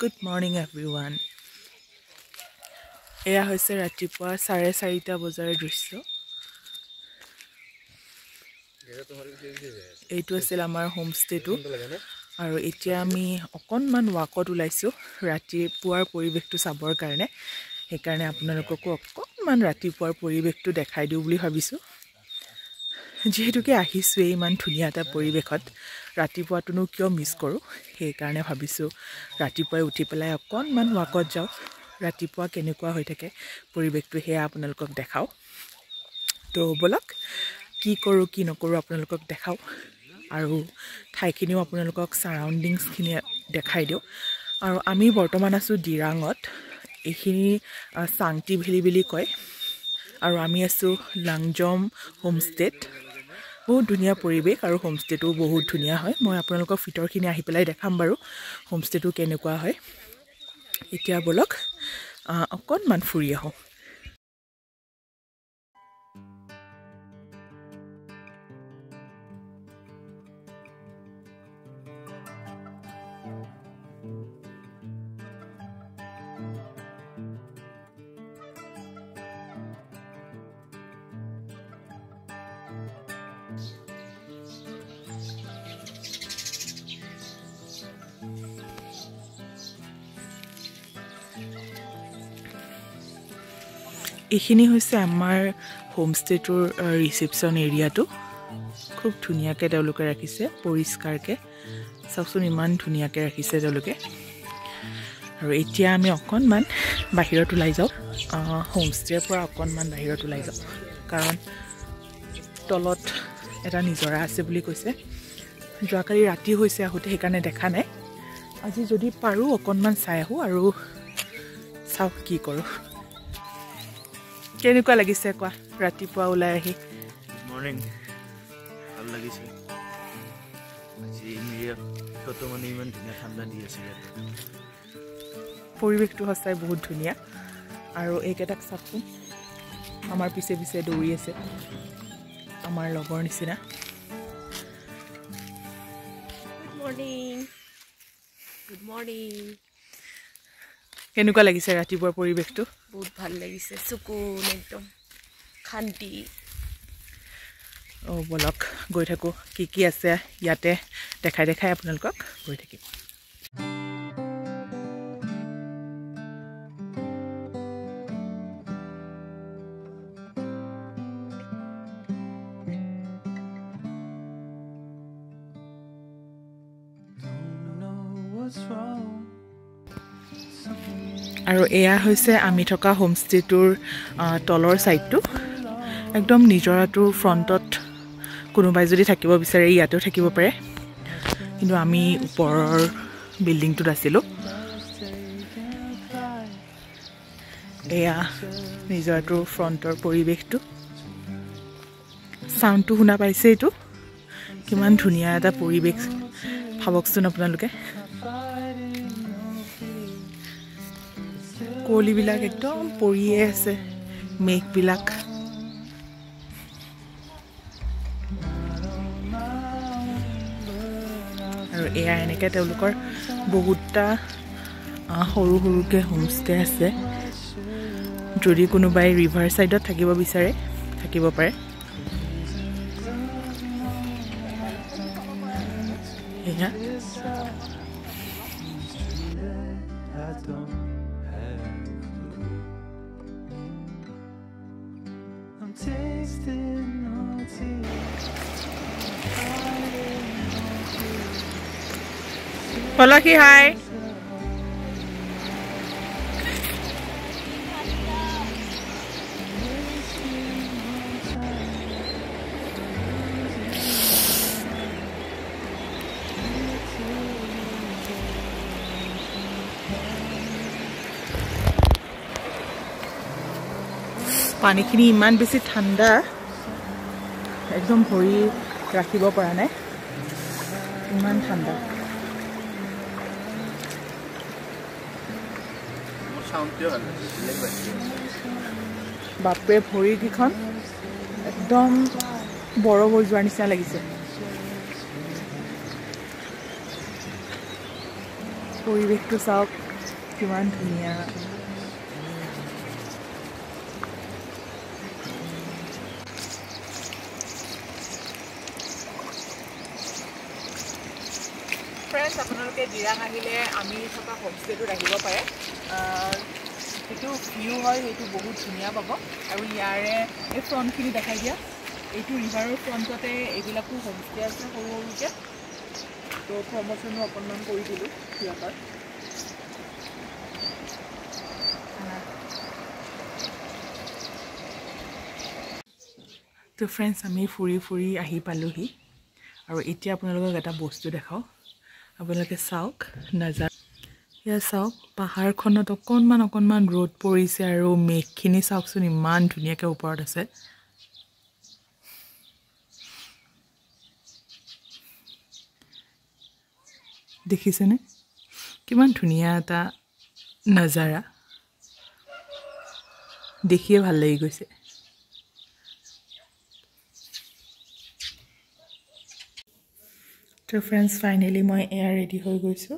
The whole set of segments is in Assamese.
Good morning everyone. এয়া হৈছে ৰাতিপুৱা 4:30 বজাৰ দৃশ্য। এইটো আছিল আমাৰ হোমষ্টেটো আৰু এতিয়া আমি অকণমান ৱাকত ওলাইছো ৰাতিপুৱাৰ পৰিৱেশটো চাবৰ কাৰণে। সেইকাৰণে আপোনালোককো অকণমান ৰাতিপুৱাৰ পৰিৱেশটো দেখাই দিওঁ বুলি ভাবিছো। যেহেতুকে আহিছোৱে ইমান ধুনীয়া এটা পৰিৱেশত ৰাতিপুৱাটোনো কিয় মিছ কৰোঁ, সেইকাৰণে ভাবিছো ৰাতিপুৱাই উঠি পেলাই অকণমান ৱাকত যাওঁ। ৰাতিপুৱা কেনেকুৱা হৈ থাকে পৰিৱেশটো সেয়া আপোনালোকক দেখাওঁ। তো বলক কি কৰোঁ কি নকৰোঁ আপোনালোকক দেখাওঁ আৰু ঠাইখিনিও আপোনালোকক সাৰাউণ্ডিংছখিনি দেখাই দিওঁ। আৰু আমি বৰ্তমান আছোঁ দিৰাঙত। এইখিনি চাংটি ভেলি বুলি কয় আৰু আমি আছোঁ লাংজম হোমষ্টেত। বহুত ধুনীয়া পৰিৱেশ আৰু হোমষ্টেটো বহুত ধুনীয়া হয়। মই আপোনালোকক ভিতৰখিনি আহি পেলাই দেখাম বাৰু হোমষ্টেটো কেনেকুৱা হয়। এতিয়া বলক অকণমান ফুৰি আহোঁ। এইখিনি হৈছে আমাৰ হোমষ্টেটোৰ ৰিচেপশ্যন এৰিয়াটো। খুব ধুনীয়াকৈ তেওঁলোকে ৰাখিছে, পৰিষ্কাৰকৈ। চাওকচোন ইমান ধুনীয়াকৈ ৰাখিছে তেওঁলোকে। আৰু এতিয়া আমি অকণমান বাহিৰত ওলাই যাওঁ, হোমষ্টেৰ পৰা অকণমান বাহিৰত ওলাই যাওঁ, কাৰণ তলত এটা নিজৰা আছে বুলি কৈছে। যোৱাকালি ৰাতি হৈছে আহোঁতে, সেইকাৰণে দেখা নাই। আজি যদি পাৰোঁ অকণমান চাই আহোঁ আৰু চাওক কি কৰোঁ। কেনেকুৱা লাগিছে কোৱা ৰাতিপুৱা ওলাই আহি? মৰ্নিং ভাল লাগিছে। আজি মানে ইমান ধুনীয়া ঠাণ্ডা দি আছে ইয়াত। পৰিৱেশটো সঁচাই বহুত ধুনীয়া। আৰু এইকেইটাক চাওকচোন, আমাৰ পিছে পিছে দৌৰি আছে, আমাৰ লগৰ নিচিনা। Good morning. Good morning. কেনেকুৱা লাগিছে ৰাতিপুৱাৰ পৰিৱেশটো? বহুত ভাল লাগিছে, চকুন একদম শান্তি। বলক গৈ থাকোঁ, কি কি আছে ইয়াতে দেখাই দেখাই আপোনালোকক গৈ থাকিম। আৰু এয়া হৈছে আমি থকা হোমষ্টেটোৰ তলৰ ছাইডটো। একদম নিজৰাটোৰ ফ্ৰণ্টত কোনোবাই যদি থাকিব বিচাৰে ইয়াতেও থাকিব পাৰে, কিন্তু আমি ওপৰৰ বিল্ডিংটোত আছিলোঁ। এয়া নিজৰাটোৰ ফ্ৰণ্টৰ পৰিৱেশটো। চাউণ্ডটো শুনা পাইছে? এইটো কিমান ধুনীয়া এটা পৰিৱেশ ভাবকচোন আপোনালোকে। কুঁৱলীবিলাক একদম পৰিয়ে আছে, মেঘবিলাক। আৰু এয়া এনেকৈ তেওঁলোকৰ বহুতটা সৰু সৰুকৈ হোমষ্টে আছে। যদি কোনোবাই ৰিভাৰ ছাইডত থাকিব বিচাৰে থাকিব পাৰে। এয়া পলকি হাই। পানীখিনি ইমান বেছি ঠাণ্ডা, একদম ভৰি ৰাখিব পৰা নাই, ইমান ঠাণ্ডা। বাপৰে ভৰিকেইখন একদম বৰফ হৈ যোৱাৰ নিচিনা লাগিছে। পৰিৱেশটো চাওক। কিমান ধুনীয়া ফ্ৰেণ্ডছ আপোনালোকে দিৰাং আহিলে আমি থকা হোমষ্টেটোত আহিব পাৰে যিটো ভিউ হয় সেইটো বহুত ধুনীয়া পাব আৰু ইয়াৰে এই ফ্ৰণ্টখিনি দেখাই দিয়া এইটো ৰিভাৰৰ ফ্ৰণ্টতে এইবিলাকো হোমষ্টে আছে সৰু সৰুকৈ তো প্ৰমোশ্যনো অকণমান কৰি দিলোঁ সিহঁতৰ তো ফ্ৰেণ্ডছ আমি ফুৰি ফুৰি আহি পালোহি আৰু এতিয়া আপোনালোকক এটা বস্তু দেখাওঁ আপোনালোকে চাওক নাজা ইয়াত চাওক পাহাৰখনত অকণমান ৰ'দ পৰিছে আৰু মেঘখিনি চাওকচোন ইমান ধুনীয়াকৈ ওপৰত আছে দেখিছেনে কিমান ধুনীয়া এটা নজাৰা দেখিয়ে ভাল লাগি গৈছে তো ফ্ৰেণ্ডছ ফাইনেলি মই এয়া ৰেডি হৈ গৈছোঁ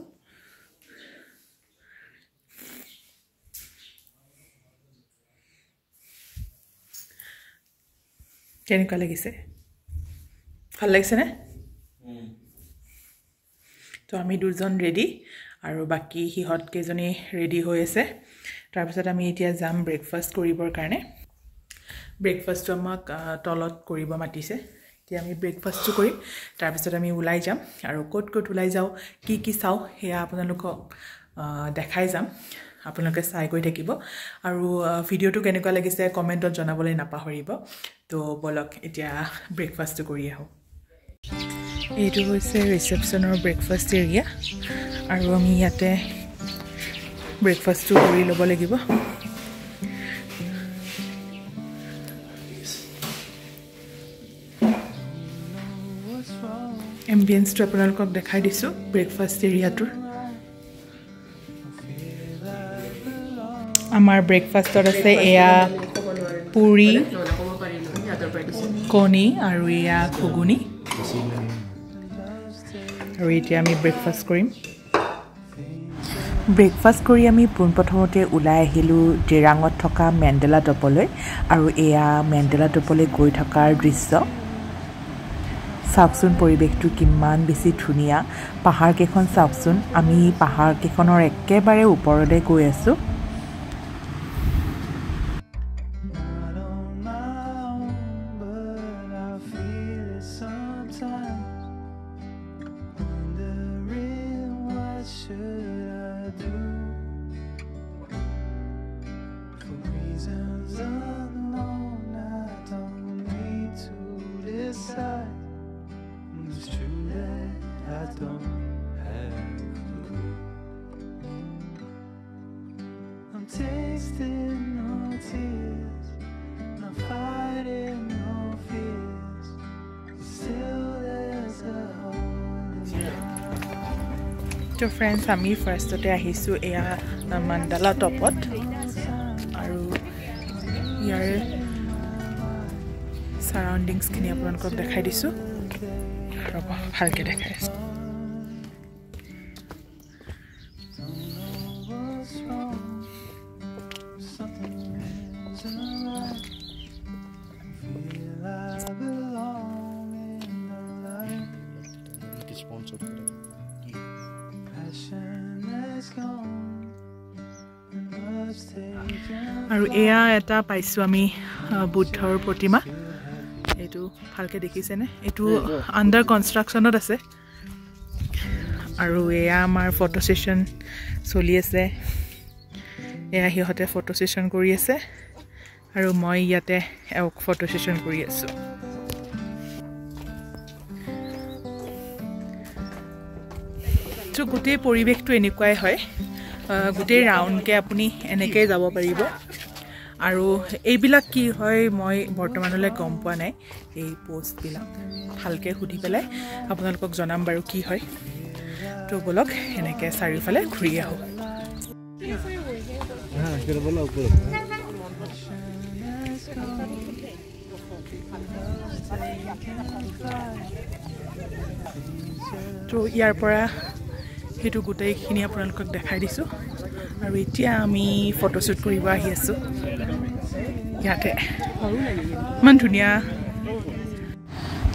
কেনেকুৱা লাগিছে ভাল লাগিছেনে তো আমি দুজন ৰেডি আৰু বাকী সিহঁত কেইজনী ৰেডি হৈ আছে তাৰপিছত আমি এতিয়া যাম ব্ৰেকফাষ্ট কৰিবৰ কাৰণে ব্ৰেকফাষ্টটো আমাক তলত কৰিব মাতিছে এতিয়া আমি ব্ৰেকফাষ্টটো কৰিম তাৰপিছত আমি ওলাই যাম আৰু ক'ত ওলাই যাওঁ কি চাওঁ সেয়া আপোনালোকক দেখাই যাম আপোনালোকে চাই গৈ থাকিব আৰু ভিডিঅ'টো কেনেকুৱা লাগিছে কমেণ্টত জনাবলৈ নাপাহৰিব তো বলক এতিয়া ব্ৰেকফাষ্টটো কৰি আহোঁ এইটো হৈছে ৰিচেপশ্যনৰ ব্ৰেকফাষ্ট এৰিয়া আৰু আমি ইয়াতে ব্ৰেকফাষ্টটো কৰি ল'ব লাগিব এম্বিয়েন্সটো আপোনালোকক দেখাই দিছোঁ ব্ৰেকফাষ্ট এৰিয়াটোৰ আমাৰ ব্ৰেকফাষ্টত আছে এয়া পুৰি কণী আৰু এয়া ঘুগুনি আৰু এতিয়া আমি ব্ৰেকফাষ্ট কৰিম ব্ৰেকফাষ্ট কৰি আমি পোনপ্ৰথমতে ওলাই আহিলোঁ দিৰাঙত থকা মেণ্ডেলা টপলৈ আৰু এয়া মেণ্ডেলা টপলৈ গৈ থকাৰ দৃশ্য চাওকচোন পৰিৱেশটো কিমান বেছি ধুনীয়া পাহাৰকেইখন চাওকচোন আমি পাহাৰকেইখনৰ একেবাৰে ওপৰলৈ গৈ আছোঁ Tasting no tears, no fighting, no fears. Still there's a hole. তো ফ্ৰেণ্ডছ আমি ফাৰ্ষ্টতে আহিছোঁ এয়া মাণ্ডালা টপত আৰু ইয়াৰ ছাৰাউণ্ডিংছখিনি আপোনালোকক দেখাই দিছোঁ ৰ'ব ভালকৈ দেখাই আছোঁ আৰু এয়া এটা পাইছোঁ আমি বুদ্ধৰ প্ৰতিমা এইটো ভালকৈ দেখিছেনে এইটো আণ্ডাৰ কনষ্ট্ৰাকশ্যনত আছে আৰু এয়া আমাৰ ফটো ছেশ্যন চলি আছে এয়া সিহঁতে ফটো ছেশ্যন কৰি আছে আৰু মই ইয়াতে ফটো ছেশ্যন কৰি আছোঁ তো গোটেই পৰিৱেশটো এনেকুৱাই হয় গোটেই ৰাউণ্ডকৈ আপুনি এনেকৈ যাব পাৰিব আৰু এইবিলাক কি হয় মই বৰ্তমানলৈ গম পোৱা নাই এই পোষ্টবিলাক ভালকৈ সুধি পেলাই আপোনালোকক জনাম বাৰু কি হয় তো বলক এনেকৈ চাৰিওফালে ঘূৰি আহোঁ তো ইয়াৰ পৰা সেইটো গোটেইখিনি আপোনালোকক দেখাই দিছোঁ আৰু এতিয়া আমি ফটোশ্বুট কৰিব আহি আছোঁ ইয়াতে ইমান ধুনীয়া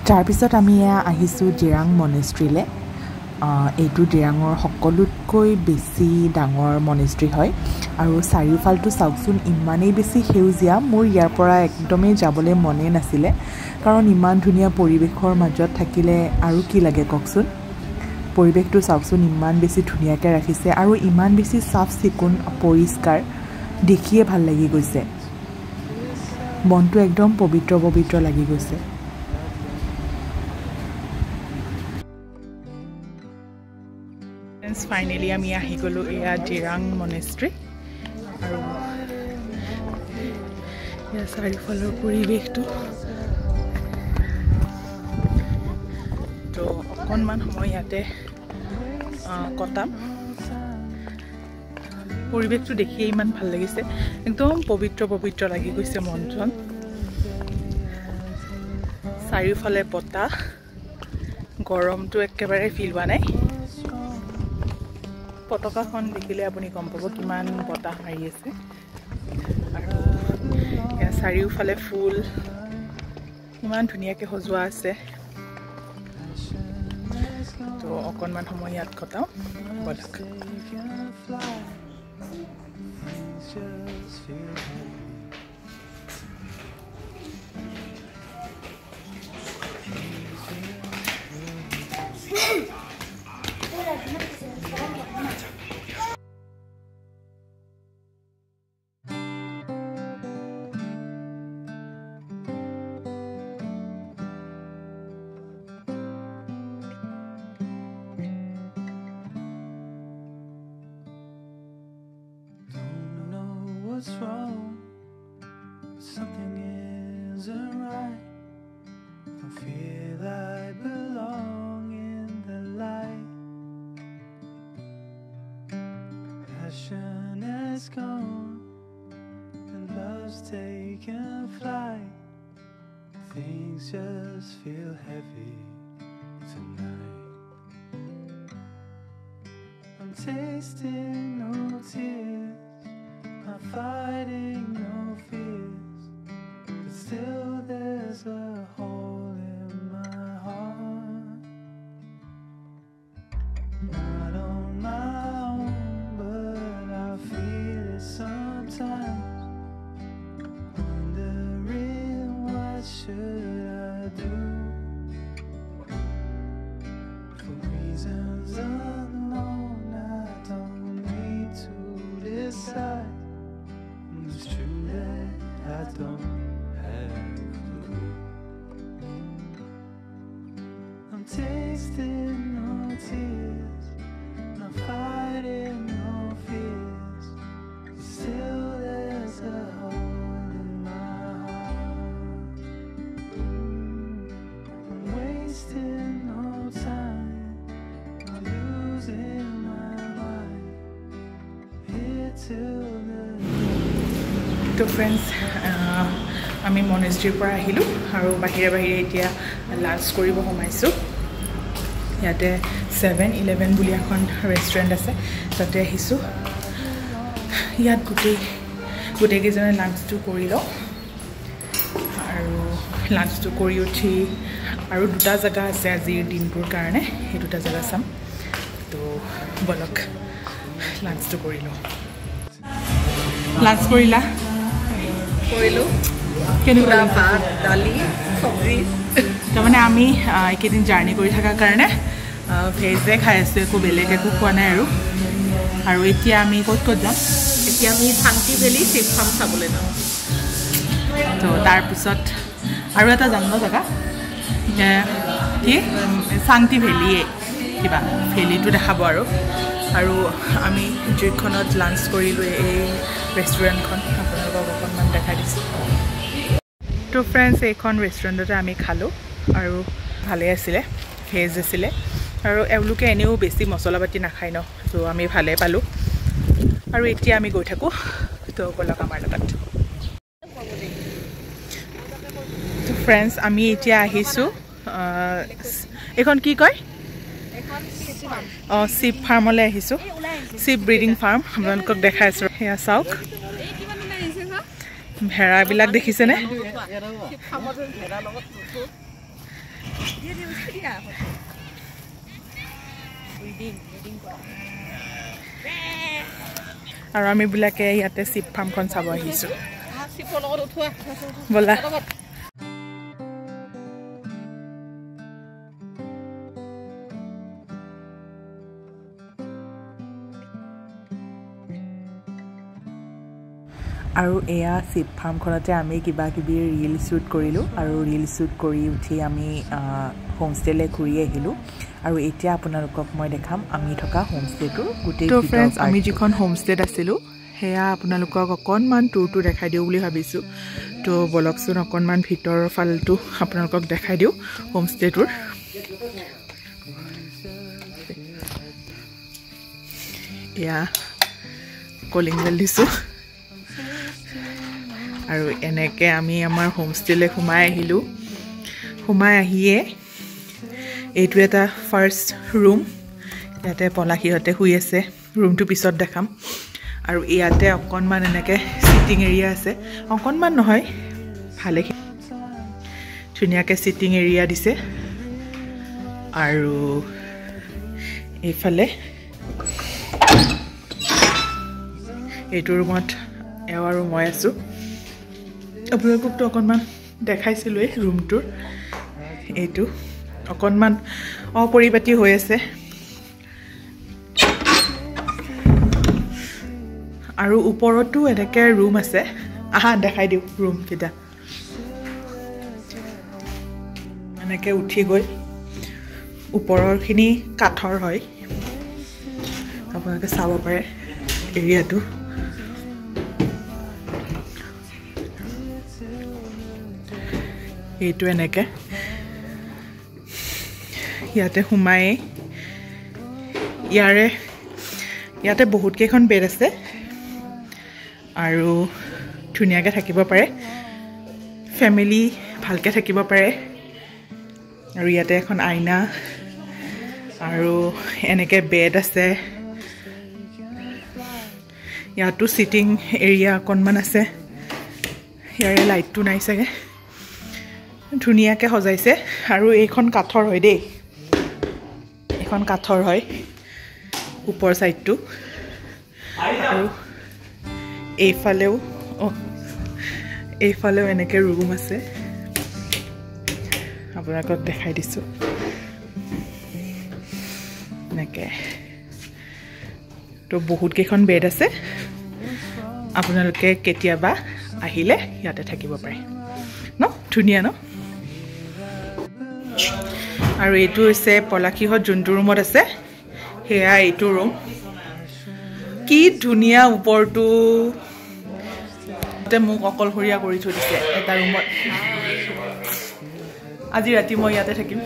তাৰপিছত আমি আহিছোঁ জিৰাং মনেষ্ট্ৰীলৈ এইটো জিৰাঙৰ সকলোতকৈ বেছি ডাঙৰ মনেষ্ট্ৰী হয় আৰু চাৰিওফালটো চাওকচোন ইমানেই বেছি সেউজীয়া মোৰ ইয়াৰ পৰা একদমেই যাবলৈ মনে নাছিলে কাৰণ ইমান ধুনীয়া পৰিৱেশৰ মাজত থাকিলে আৰু কি লাগে কওকচোন পৰিৱেশটো চাওকচোন ইমান বেছি ধুনীয়াকৈ ৰাখিছে আৰু ইমান বেছি চাফ চিকুণ পৰিষ্কাৰ দেখিয়ে ভাল লাগি গৈছে মনটো একদম পবিত্ৰ পবিত্ৰ লাগি গৈছে ফাইনেলি আমি আহি গ'লোঁ এয়া জিৰাং মনেষ্ট্ৰী আৰু ইয়াৰ চাৰিওফালৰ পৰিৱেশটো তো অকণমান সময় ইয়াতে কটাম পৰিৱেশটো দেখিয়ে ইমান ভাল লাগিছে একদম পবিত্ৰ পবিত্ৰ লাগি গৈছে মনজন চাৰিওফালে বতাহ গৰমটো একেবাৰে ফিল হোৱা নাই পতাকাখন দেখিলে আপুনি গম পাব কিমান বতাহ মাৰি আছে আৰু ইয়াৰ চাৰিওফালে ফুল ইমান ধুনীয়াকৈ সজোৱা আছে তো অকণমান সময় ইয়াত কটাওঁ বলক What's wrong? Something isn't right. I feel I belong in the light. Passion has gone and love's taken flight. Things just feel heavy tonight. I'm tasting no tears. I'm fighting no fears, but still there's a hole in my heart. Not on my own, but I feel it sometimes. Wondering what should I do? For reasons unknown, I don't need to decide. It's true that I don't have a clue. I'm tasting no tears, not fighting no fears. Still there's a hole in my heart. I'm wasting no time, I'm losing my mind. Here till the তো ফ্ৰেণ্ডছ আমি মনেষ্ট্ৰীৰ পৰা আহিলোঁ আৰু বাহিৰে বাহিৰে এতিয়া লাঞ্চ কৰিব সোমাইছোঁ ইয়াতে 7-11 বুলি এখন ৰেষ্টুৰেণ্ট আছে তাতে আহিছোঁ ইয়াত গোটেইকেইজনে লাঞ্চটো কৰি লওঁ আৰু লাঞ্চটো কৰি উঠি আৰু দুটা জেগা আছে আজিৰ দিনটোৰ কাৰণে সেই দুটা জেগা চাম তো বলক লাঞ্চটো কৰি লওঁ লাঞ্চ কৰিলা কৰিলোঁ কেনেকুৱা ভাত দালি চব্জি তাৰমানে আমি এইকেইদিন জাৰ্ণি কৰি থকাৰ কাৰণে ভেজে খাই আছোঁ একো বেলেগ একো খোৱা নাই আৰু এতিয়া আমি ক'ত যাম এতিয়া আমি শান্তি ভেলী চিপ ফাৰ্ম চাবলৈ যাওঁ তো তাৰপিছত আৰু এটা যাম ন জেগা কি শান্তি ভেলীয়ে কিবা ভেলীটো দেখাব আৰু আমি যিখনত লাঞ্চ কৰিলোঁ এই ৰেষ্টুৰেণ্টখন আপোনালোকক অকণমান দেখাই দিছোঁ তো ফ্ৰেণ্ডছ এইখন ৰেষ্টুৰেণ্টতে আমি খালোঁ আৰু ভালেই আছিলে ভেজ আছিলে আৰু এওঁলোকে এনেও বেছি মছলা পাতি নাখায় ন তো আমি ভালেই পালোঁ আৰু এতিয়া আমি গৈ থাকোঁ তো বলক আমাৰ লগত তো ফ্ৰেণ্ডছ আমি এতিয়া আহিছোঁ এইখন কি কয় এখন অঁ চিপ ফাৰ্মলৈ আহিছোঁ চিপ ব্ৰিডিং ফাৰ্ম আপোনালোকক দেখাইছোঁ সেয়া চাওক ভেড়াবিলাক দেখিছেনে আৰু আমিবিলাকে ইয়াতে চিপ ফাৰ্মখন চাব আহিছোঁ ব'লা আৰু এয়া চিপ ফাৰ্মখনতে আমি কিবা কিবি ৰিল শ্বুট কৰিলোঁ আৰু ৰিল শ্বুট কৰি উঠি আমি হোমষ্টেলৈ ঘূৰি আহিলোঁ আৰু এতিয়া আপোনালোকক মই দেখাম আমি থকা হোমষ্টেটোৰ গোটেই ফ্ৰেণ্ডছ আমি যিখন হোমষ্টেত আছিলোঁ সেয়া আপোনালোকক অকণমান টুৰটো দেখাই দিওঁ বুলি ভাবিছোঁ তো বলকচোন অকণমান ভিতৰৰ ফালটো আপোনালোকক দেখাই দিওঁ হোমষ্টেটোৰ এয়া কলিং বেল দিছোঁ আৰু এনেকৈ আমি আমাৰ হোমষ্টেলৈ সোমাই আহিলোঁ সোমাই আহিয়ে এইটো এটা ফাৰ্ষ্ট ৰুম ইয়াতে পলাশীহঁতে শুই আছে ৰুমটো পিছত দেখাম আৰু ইয়াতে অকণমান এনেকৈ ছিটিং এৰিয়া আছে অকণমান নহয় ভালেখিনি ধুনীয়াকৈ ছিটিং এৰিয়া দিছে আৰু এইফালে এইটো ৰুমত এওঁ আৰু মই আছোঁ আপোনালোককতো অকণমান দেখাইছিলোঁৱেই ৰুমটোৰ এইটো অকণমান অপৰিপাটি হৈ আছে আৰু ওপৰতো এনেকৈ ৰুম আছে আহা দেখাই দিওঁ ৰুমকেইটা এনেকৈ উঠি গৈ ওপৰৰখিনি কাঠৰ হয় আপোনালোকে চাব পাৰে এৰিয়াটো এইটো এনেকৈ ইয়াতে সোমাই ইয়াতে বহুতকেইখন বেড আছে আৰু ধুনীয়াকৈ থাকিব পাৰে ফেমিলি ভালকৈ থাকিব পাৰে আৰু ইয়াতে এখন আইনা আৰু এনেকৈ বেড আছে ইয়াতো ছিটিং এৰিয়া অকণমান আছে ইয়াৰে লাইটটো নাই চাগে ধুনীয়াকৈ সজাইছে আৰু এইখন কাঠৰ হয় দেই এইখন কাঠৰ হয় ওপৰ ছাইডটো আৰু এইফালেও এনেকৈ ৰুম আছে আপোনালোকক দেখাই দিছোঁ এনেকৈ তো বহুতকেইখন বেড আছে আপোনালোকে কেতিয়াবা আহিলে ইয়াতে থাকিব পাৰে ন ধুনীয়া ন আৰু এইটো হৈছে পলাশীহঁত যোনটো ৰুমত আছে সেয়া এইটো ৰুম কি ধুনীয়া ওপৰটো মোক অকলশৰীয়া কৰি থৈ দিছে এটা ৰুমত আজি ৰাতি মই ইয়াতে থাকিম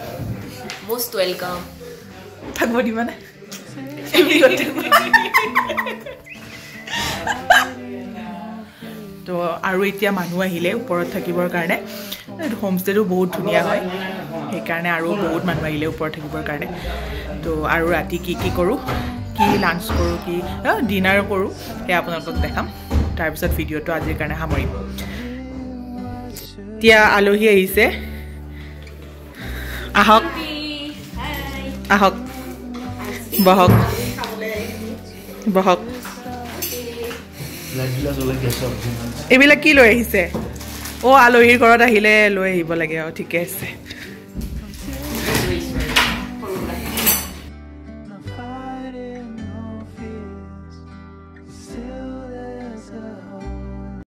মোষ্ট ৱেলকাম থাকিব দিবানে তো আৰু এতিয়া মানুহ আহিলে ওপৰত থাকিবৰ কাৰণে হোমষ্টেটো বহুত ধুনীয়া হয় সেইকাৰণে আৰু বহুত মানুহ আহিলে ওপৰত থাকিবৰ কাৰণে তো আৰু ৰাতি কি কি কৰোঁ কি লাঞ্চ কৰোঁ কি ডিনাৰ কৰোঁ সেয়া আপোনালোকক দেখাম তাৰপিছত ভিডিঅ'টো আজিৰ কাৰণে সামৰিম এতিয়া আলহী আহিছে আহক আহক বহক বহক এইবিলাক কি লৈ আহিছে আলহীৰ ঘৰত আহিলে লৈ আহিব লাগে ঠিকে আছে